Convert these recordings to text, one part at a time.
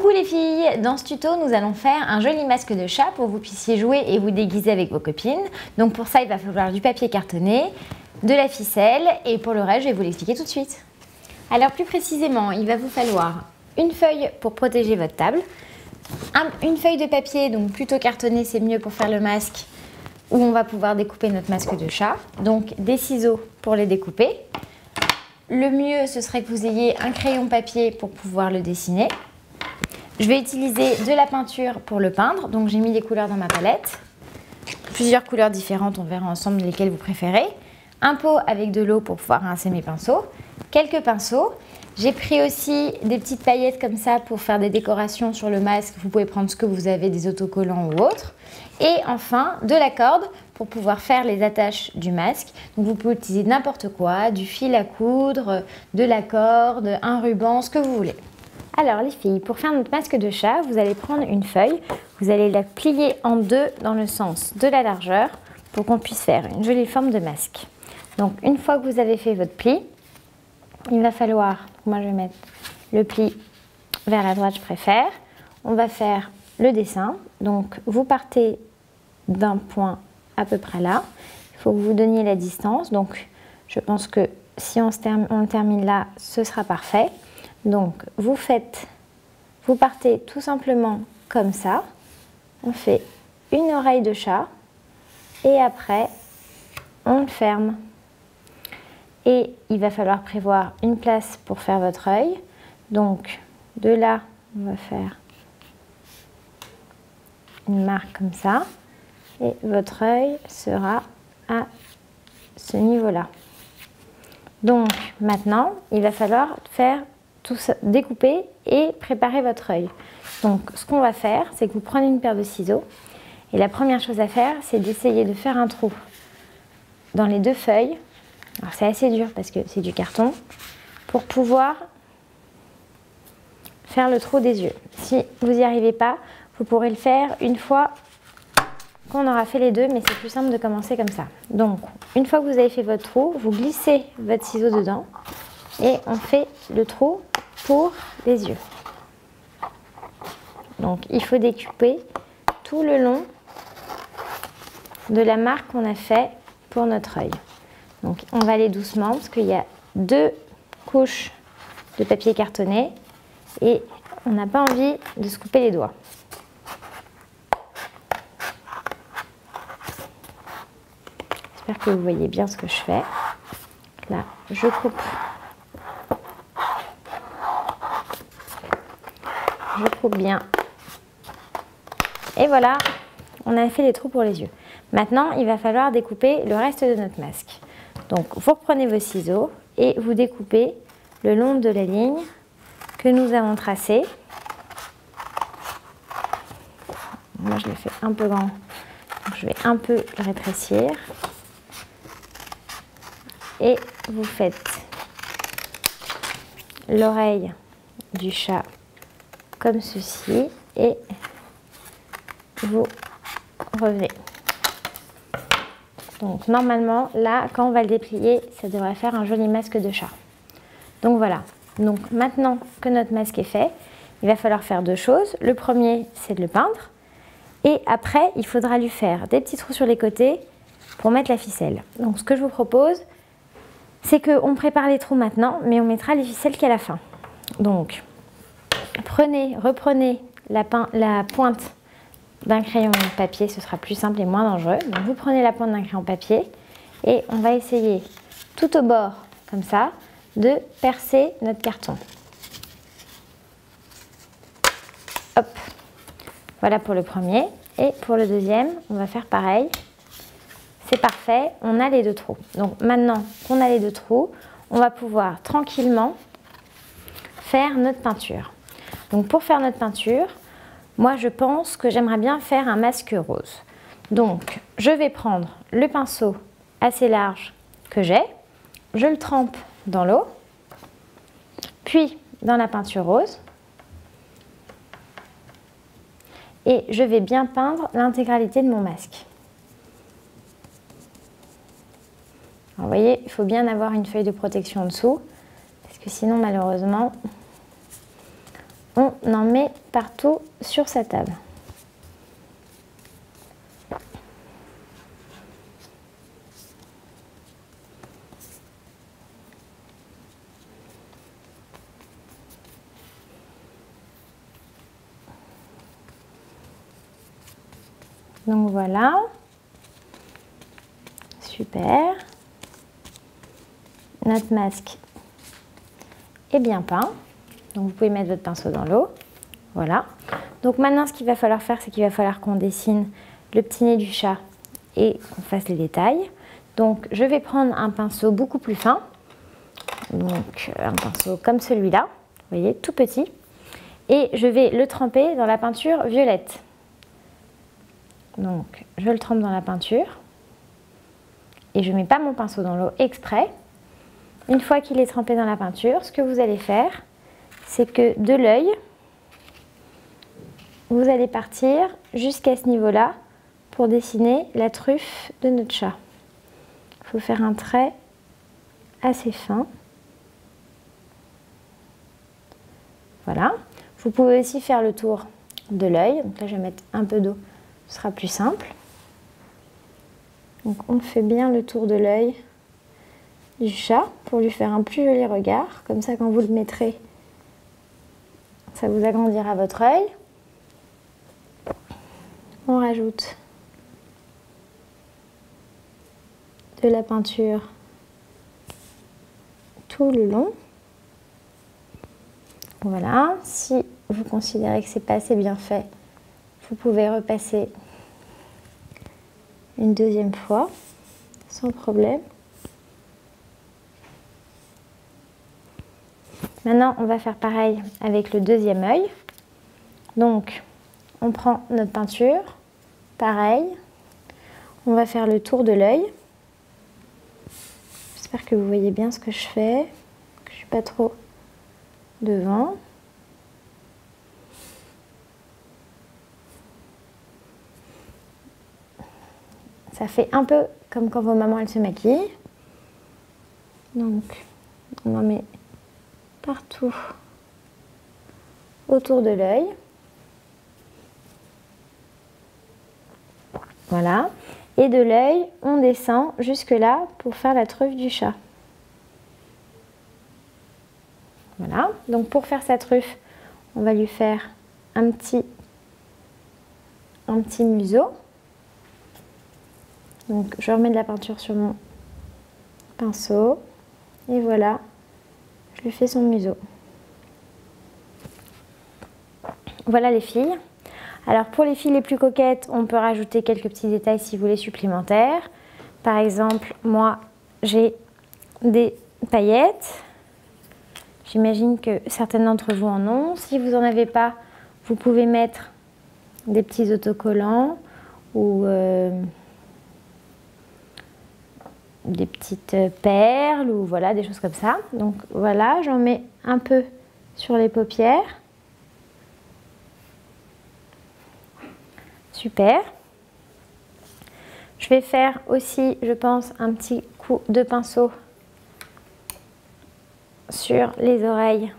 Coucou les filles, dans ce tuto nous allons faire un joli masque de chat pour que vous puissiez jouer et vous déguiser avec vos copines. Donc pour ça il va falloir du papier cartonné, de la ficelle et pour le reste je vais vous l'expliquer tout de suite. Alors plus précisément il va vous falloir une feuille pour protéger votre table, une feuille de papier donc plutôt cartonné c'est mieux pour faire le masque où on va pouvoir découper notre masque de chat, donc des ciseaux pour les découper. Le mieux ce serait que vous ayez un crayon papier pour pouvoir le dessiner. Je vais utiliser de la peinture pour le peindre, donc j'ai mis des couleurs dans ma palette. Plusieurs couleurs différentes, on verra ensemble lesquelles vous préférez. Un pot avec de l'eau pour pouvoir rincer mes pinceaux. Quelques pinceaux. J'ai pris aussi des petites paillettes comme ça pour faire des décorations sur le masque. Vous pouvez prendre ce que vous avez, des autocollants ou autres. Et enfin, de la corde pour pouvoir faire les attaches du masque. Donc vous pouvez utiliser n'importe quoi, du fil à coudre, de la corde, un ruban, ce que vous voulez. Alors les filles, pour faire notre masque de chat, vous allez prendre une feuille, vous allez la plier en deux dans le sens de la largeur pour qu'on puisse faire une jolie forme de masque. Donc une fois que vous avez fait votre pli, il va falloir, moi je vais mettre le pli vers la droite, je préfère. On va faire le dessin, donc vous partez d'un point à peu près là, il faut que vous donniez la distance, donc je pense que si on le termine là, ce sera parfait. Donc vous partez tout simplement comme ça, on fait une oreille de chat et après on le ferme. Et il va falloir prévoir une place pour faire votre œil. Donc de là, on va faire une marque comme ça et votre œil sera à ce niveau-là. Donc maintenant, il va falloir faire tout ça, découper et préparer votre œil. Donc ce qu'on va faire, c'est que vous prenez une paire de ciseaux et la première chose à faire, c'est d'essayer de faire un trou dans les deux feuilles. Alors c'est assez dur parce que c'est du carton, pour pouvoir faire le trou des yeux. Si vous n'y arrivez pas, vous pourrez le faire une fois qu'on aura fait les deux, mais c'est plus simple de commencer comme ça. Donc une fois que vous avez fait votre trou, vous glissez votre ciseau dedans et on fait le trou pour les yeux. Donc il faut découper tout le long de la marque qu'on a fait pour notre œil. Donc on va aller doucement parce qu'il y a deux couches de papier cartonné et on n'a pas envie de se couper les doigts. J'espère que vous voyez bien ce que je fais. Là, je coupe. Je coupe bien. Et voilà, on a fait les trous pour les yeux. Maintenant, il va falloir découper le reste de notre masque. Donc, vous reprenez vos ciseaux et vous découpez le long de la ligne que nous avons tracée. Moi, je l'ai fait un peu grand, donc je vais un peu le rétrécir. Et vous faites l'oreille du chat comme ceci et vous revenez. Donc normalement là quand on va le déplier ça devrait faire un joli masque de chat. Donc voilà, donc maintenant que notre masque est fait, il va falloir faire deux choses. Le premier c'est de le peindre et après il faudra lui faire des petits trous sur les côtés pour mettre la ficelle. Donc ce que je vous propose c'est qu'on prépare les trous maintenant mais on mettra les ficelles qu'à la fin. Donc reprenez la pointe d'un crayon papier, ce sera plus simple et moins dangereux. Donc vous prenez la pointe d'un crayon papier et on va essayer tout au bord, comme ça, de percer notre carton. Hop, voilà pour le premier. Et pour le deuxième, on va faire pareil. C'est parfait, on a les deux trous. Donc maintenant qu'on a les deux trous, on va pouvoir tranquillement faire notre peinture. Donc pour faire notre peinture, moi je pense que j'aimerais bien faire un masque rose. Donc je vais prendre le pinceau assez large que j'ai, je le trempe dans l'eau, puis dans la peinture rose et je vais bien peindre l'intégralité de mon masque. Alors, vous voyez, il faut bien avoir une feuille de protection en dessous parce que sinon malheureusement on en met partout sur sa table. Donc voilà, super. Notre masque est bien peint. Donc vous pouvez mettre votre pinceau dans l'eau. Voilà. Donc maintenant, ce qu'il va falloir faire, c'est qu'il va falloir qu'on dessine le petit nez du chat et qu'on fasse les détails. Donc je vais prendre un pinceau beaucoup plus fin. Donc un pinceau comme celui-là, vous voyez, tout petit. Et je vais le tremper dans la peinture violette. Donc je le trempe dans la peinture. Et je ne mets pas mon pinceau dans l'eau exprès. Une fois qu'il est trempé dans la peinture, ce que vous allez faire, c'est que de l'œil, vous allez partir jusqu'à ce niveau-là pour dessiner la truffe de notre chat. Il faut faire un trait assez fin. Voilà. Vous pouvez aussi faire le tour de l'œil. Donc là, je vais mettre un peu d'eau, ce sera plus simple. Donc on fait bien le tour de l'œil du chat pour lui faire un plus joli regard. Comme ça, quand vous le mettrez, ça vous agrandira votre œil. On rajoute de la peinture tout le long. Voilà. Si vous considérez que c'est pas assez bien fait, vous pouvez repasser une deuxième fois sans problème. Maintenant, on va faire pareil avec le deuxième œil. Donc, on prend notre peinture, pareil. On va faire le tour de l'œil. J'espère que vous voyez bien ce que je fais, que je ne suis pas trop devant. Ça fait un peu comme quand vos mamans elles se maquillent. Donc, on en met partout autour de l'œil. Voilà. Et de l'œil, on descend jusque là pour faire la truffe du chat. Voilà. Donc pour faire sa truffe, on va lui faire un petit museau. Donc je remets de la peinture sur mon pinceau. Et voilà, je lui fais son museau. Voilà les filles. Alors pour les filles les plus coquettes, on peut rajouter quelques petits détails si vous voulez supplémentaires. Par exemple, moi j'ai des paillettes. J'imagine que certaines d'entre vous en ont. Si vous n'en avez pas, vous pouvez mettre des petits autocollants ou des petites perles ou voilà, des choses comme ça. Donc voilà, j'en mets un peu sur les paupières. Super. Je vais faire aussi, je pense, un petit coup de pinceau sur les oreilles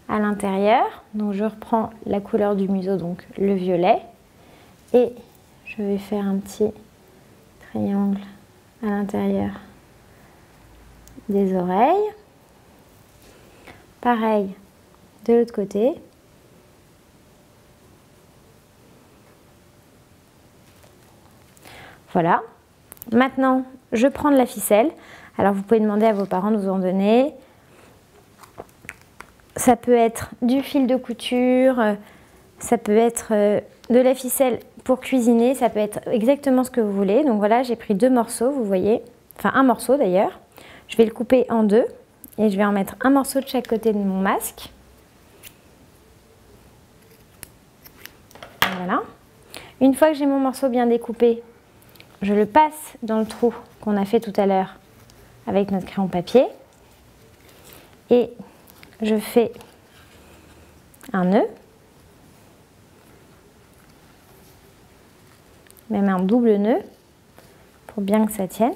à l'intérieur. Donc je reprends la couleur du museau, donc le violet. Et je vais faire un petit triangle à l'intérieur des oreilles. Pareil de l'autre côté. Voilà. Maintenant, je prends de la ficelle. Alors, vous pouvez demander à vos parents de vous en donner. Ça peut être du fil de couture, ça peut être de la ficelle pour cuisiner, ça peut être exactement ce que vous voulez. Donc voilà, j'ai pris 2 morceaux, vous voyez. Enfin, un morceau d'ailleurs. Je vais le couper en 2 et je vais en mettre un morceau de chaque côté de mon masque. Voilà. Une fois que j'ai mon morceau bien découpé, je le passe dans le trou qu'on a fait tout à l'heure avec notre crayon papier et je fais un nœud, même un double nœud pour bien que ça tienne.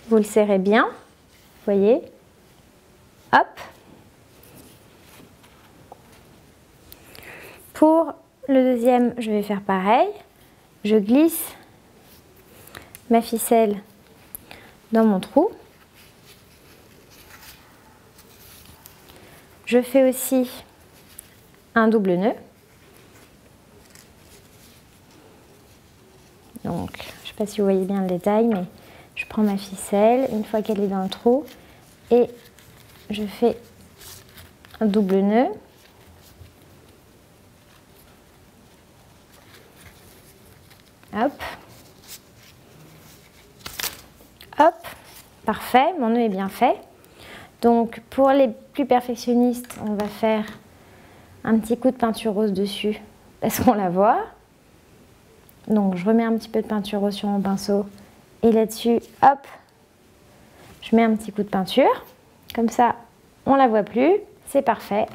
Vous le serrez bien, vous voyez. Hop. Pour le deuxième, je vais faire pareil. Je glisse ma ficelle dans mon trou. Je fais aussi un double nœud. Donc, je ne sais pas si vous voyez bien le détail, mais je prends ma ficelle une fois qu'elle est dans le trou et je fais un double nœud. Hop. Hop. Parfait, mon nœud est bien fait. Donc, pour les plus perfectionnistes, on va faire un petit coup de peinture rose dessus parce qu'on la voit. Donc, je remets un petit peu de peinture rose sur mon pinceau et là-dessus, hop, je mets un petit coup de peinture. Comme ça, on la voit plus. C'est parfait.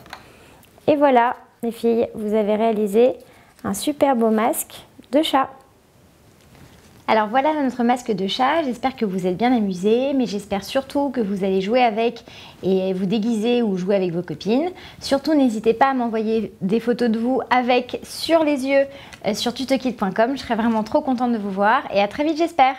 Et voilà, les filles, vous avez réalisé un super beau masque de chat. Alors voilà notre masque de chat, j'espère que vous êtes bien amusés, mais j'espère surtout que vous allez jouer avec et vous déguiser ou jouer avec vos copines. Surtout n'hésitez pas à m'envoyer des photos de vous avec sur les yeux sur tutokit.com, je serai vraiment trop contente de vous voir et à très vite j'espère.